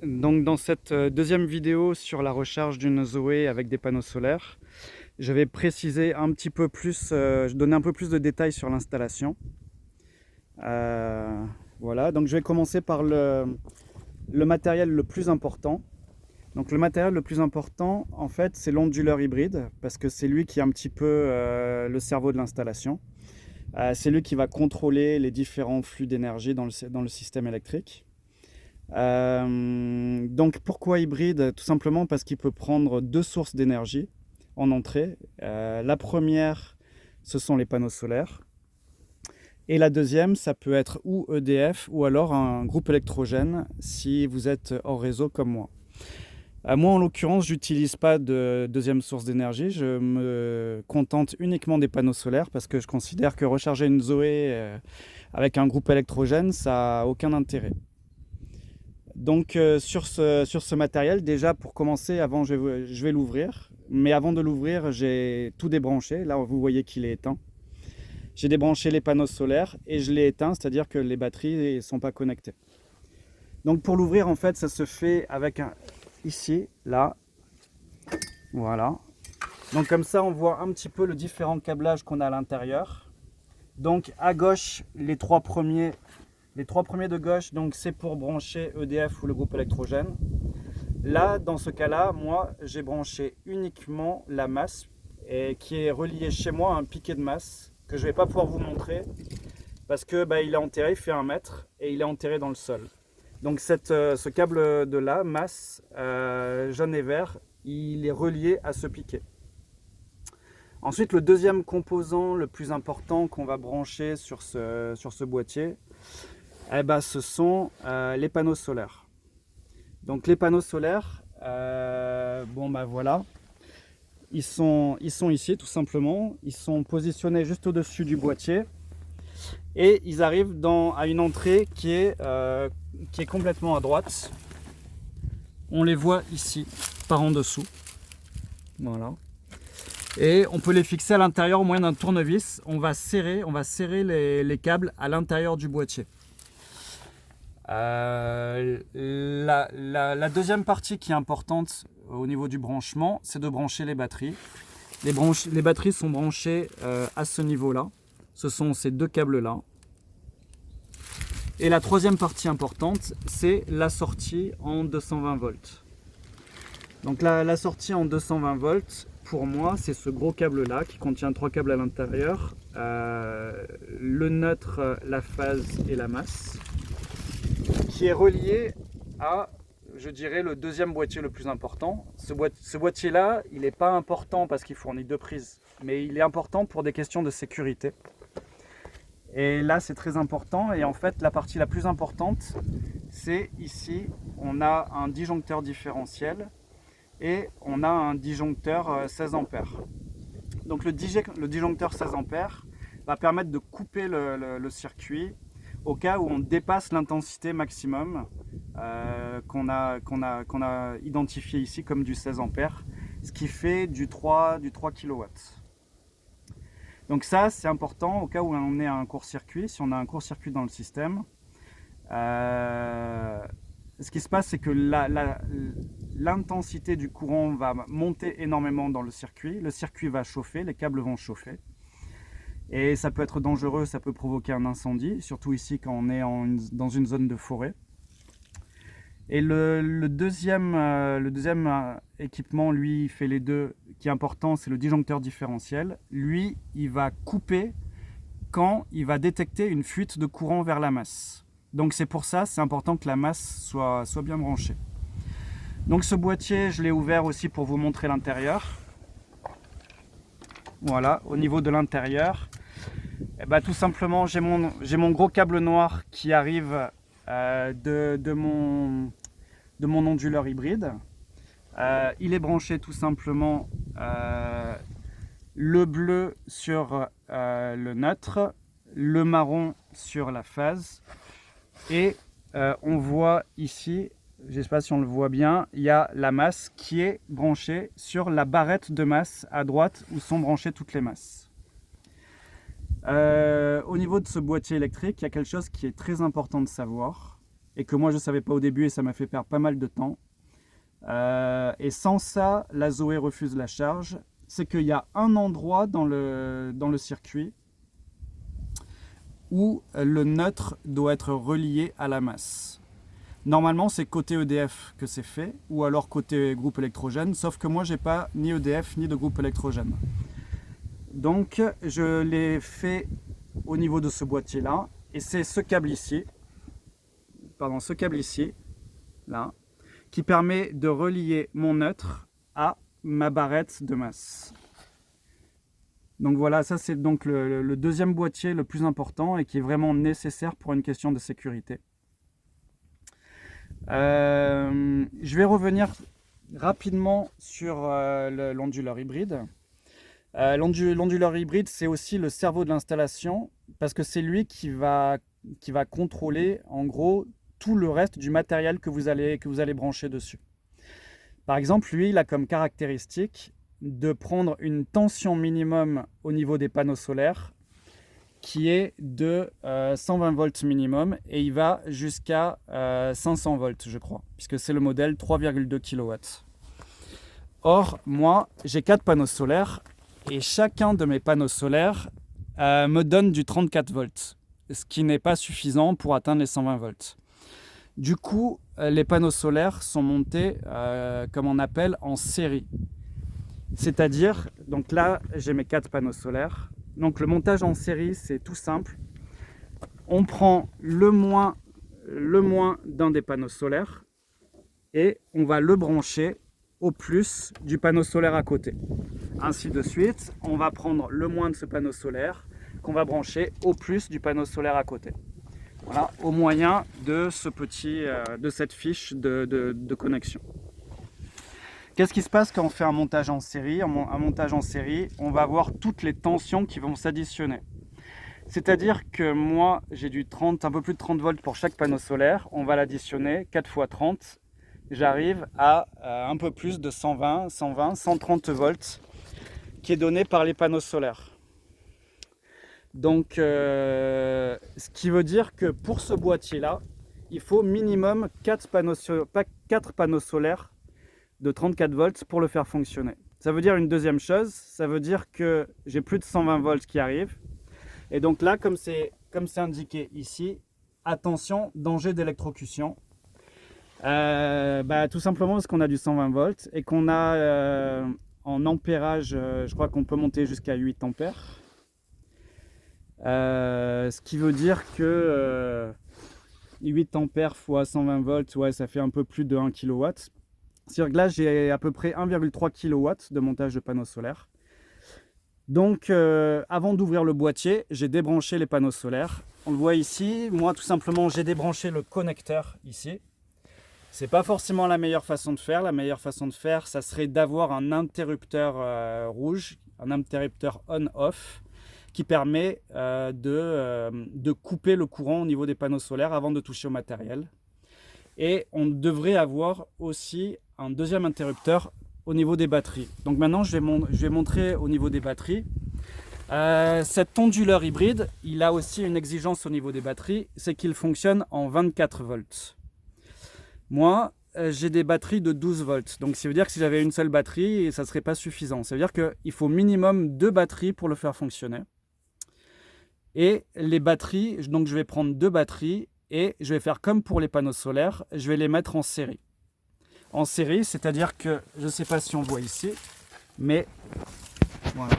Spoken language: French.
Donc dans cette deuxième vidéo sur la recharge d'une Zoé avec des panneaux solaires, je vais préciser un petit peu plus, donner un peu plus de détails sur l'installation. Voilà, donc je vais commencer par le matériel le plus important. Donc le matériel le plus important, en fait, c'est l'onduleur hybride, parce que c'est lui qui est un petit peu le cerveau de l'installation. C'est lui qui va contrôler les différents flux d'énergie dans le système électrique. Donc pourquoi hybride? Tout simplement parce qu'il peut prendre deux sources d'énergie en entrée. La première, ce sont les panneaux solaires. Et la deuxième, ça peut être ou EDF ou alors un groupe électrogène si vous êtes hors réseau comme moi. Moi, en l'occurrence, j'utilise pas de deuxième source d'énergie. Je me contente uniquement des panneaux solaires parce que je considère que recharger une Zoé avec un groupe électrogène, ça n'a aucun intérêt. Donc sur ce matériel, déjà pour commencer, avant je vais l'ouvrir. Mais avant de l'ouvrir, j'ai tout débranché. Là, vous voyez qu'il est éteint. J'ai débranché les panneaux solaires et je l'ai éteint, c'est-à-dire que les batteries ne sont pas connectées. Donc pour l'ouvrir, en fait, ça se fait avec ici, là. Voilà. Donc comme ça, on voit un petit peu le différent câblage qu'on a à l'intérieur. Donc à gauche, les trois premiers de gauche, donc c'est pour brancher EDF ou le groupe électrogène. Là, dans ce cas-là, moi, j'ai branché uniquement la masse et qui est reliée chez moi à un piquet de masse que je ne vais pas pouvoir vous montrer parce que il est enterré, il fait 1 mètre et il est enterré dans le sol. Donc ce câble de là, masse jaune et vert, il est relié à ce piquet. Ensuite, le deuxième composant le plus important qu'on va brancher sur ce boîtier, ce sont les panneaux solaires. Donc les panneaux solaires, voilà, ils sont ici tout simplement. Ils sont positionnés juste au-dessus du boîtier et ils arrivent à une entrée qui est complètement à droite. On les voit ici, par en dessous. Voilà. Et on peut les fixer à l'intérieur au moyen d'un tournevis. On va serrer les câbles à l'intérieur du boîtier. La deuxième partie qui est importante au niveau du branchement, c'est de brancher les batteries. Les batteries sont branchées à ce niveau-là. Ce sont ces deux câbles-là. Et la troisième partie importante, c'est la sortie en 220 volts. Donc la sortie en 220 volts, pour moi, c'est ce gros câble-là qui contient 3 câbles à l'intérieur. Le neutre, la phase et la masse, qui est relié à, je dirais, le deuxième boîtier le plus important. Ce boîtier-là, il n'est pas important parce qu'il fournit 2 prises, mais il est important pour des questions de sécurité. Et là, c'est très important. Et en fait, la partie la plus importante, c'est ici, on a un disjoncteur différentiel et on a un disjoncteur 16 ampères. Donc le disjoncteur 16 ampères va permettre de couper le circuit au cas où on dépasse l'intensité maximum qu'on a identifié ici comme du 16 ampères, ce qui fait du 3 kW. Donc ça, c'est important au cas où on est à un court-circuit, si on a un court-circuit dans le système. Ce qui se passe, c'est que l'intensité du courant va monter énormément dans le circuit va chauffer, les câbles vont chauffer. Et ça peut être dangereux, ça peut provoquer un incendie, surtout ici quand on est dans une zone de forêt. Et le deuxième équipement, lui, il fait les deux, qui est important, c'est le disjoncteur différentiel. Lui, il va couper quand il va détecter une fuite de courant vers la masse. Donc c'est pour ça, c'est important que la masse soit bien branchée. Donc ce boîtier, je l'ai ouvert aussi pour vous montrer l'intérieur. Voilà, au niveau de l'intérieur, tout simplement, j'ai mon gros câble noir qui arrive de mon onduleur hybride. Il est branché tout simplement le bleu sur le neutre, le marron sur la phase. Et on voit ici, je ne sais pas si on le voit bien, il y a la masse qui est branchée sur la barrette de masse à droite où sont branchées toutes les masses. Au niveau de ce boîtier électrique, il y a quelque chose qui est très important de savoir et que moi je ne savais pas au début et ça m'a fait perdre pas mal de temps. Et sans ça, la Zoé refuse la charge. C'est qu'il y a un endroit dans le circuit où le neutre doit être relié à la masse. Normalement, c'est côté EDF que c'est fait, ou alors côté groupe électrogène, sauf que moi, j'ai pas ni EDF ni de groupe électrogène. Donc, je l'ai fait au niveau de ce boîtier-là, et c'est ce câble ici, là, qui permet de relier mon neutre à ma barrette de masse. Donc voilà, ça c'est donc le deuxième boîtier le plus important et qui est vraiment nécessaire pour une question de sécurité. Je vais revenir rapidement sur l'onduleur hybride. L'onduleur hybride, c'est aussi le cerveau de l'installation parce que c'est lui qui va contrôler en gros tout le reste du matériel que vous allez brancher dessus. Par exemple, lui, il a comme caractéristique de prendre une tension minimum au niveau des panneaux solaires qui est de 120 volts minimum et il va jusqu'à 500 volts, je crois, puisque c'est le modèle 3,2 kW. Or, moi, j'ai 4 panneaux solaires et chacun de mes panneaux solaires me donne du 34 volts, ce qui n'est pas suffisant pour atteindre les 120 volts. Du coup, les panneaux solaires sont montés, comme on appelle, en série. C'est-à-dire, donc là, j'ai mes 4 panneaux solaires. Donc le montage en série, c'est tout simple. On prend le moins d'un des panneaux solaires et on va le brancher au plus du panneau solaire à côté. Ainsi de suite, on va prendre le moins de ce panneau solaire qu'on va brancher au plus du panneau solaire à côté. Voilà, au moyen de cette fiche de connexion. Qu'est-ce qui se passe quand on fait un montage en série? Un montage en série, on va avoir toutes les tensions qui vont s'additionner. C'est-à-dire que moi, j'ai un peu plus de 30 volts pour chaque panneau solaire. On va l'additionner 4 x 30. J'arrive à un peu plus de 120, 130 volts qui est donné par les panneaux solaires. Donc, ce qui veut dire que pour ce boîtier-là, il faut minimum 4 panneaux solaires de 34 volts pour le faire fonctionner. Ça veut dire une deuxième chose, ça veut dire que j'ai plus de 120 volts qui arrivent. Et donc là, comme c'est indiqué ici, attention, danger d'électrocution. Tout simplement parce qu'on a du 120 volts et qu'on a en ampérage, je crois qu'on peut monter jusqu'à 8 ampères. Ce qui veut dire que 8 ampères x 120 volts, ouais, ça fait un peu plus de 1 kW. C'est-à-dire que là, j'ai à peu près 1,3 kW de montage de panneaux solaires. Donc, avant d'ouvrir le boîtier, j'ai débranché les panneaux solaires. On le voit ici. Moi, tout simplement, j'ai débranché le connecteur ici. C'est pas forcément la meilleure façon de faire. La meilleure façon de faire, ça serait d'avoir un interrupteur rouge, un interrupteur on-off, qui permet de couper le courant au niveau des panneaux solaires avant de toucher au matériel. Et on devrait avoir aussi un deuxième interrupteur au niveau des batteries. Donc maintenant, je vais montrer au niveau des batteries. Cet onduleur hybride, il a aussi une exigence au niveau des batteries, c'est qu'il fonctionne en 24 volts. Moi, j'ai des batteries de 12 volts. Donc ça veut dire que si j'avais une seule batterie, ça ne serait pas suffisant. Ça veut dire qu'il faut minimum 2 batteries pour le faire fonctionner. Et les batteries, donc je vais prendre 2 batteries et je vais faire comme pour les panneaux solaires, je vais les mettre en série. En série, c'est-à-dire que, je ne sais pas si on voit ici, mais voilà.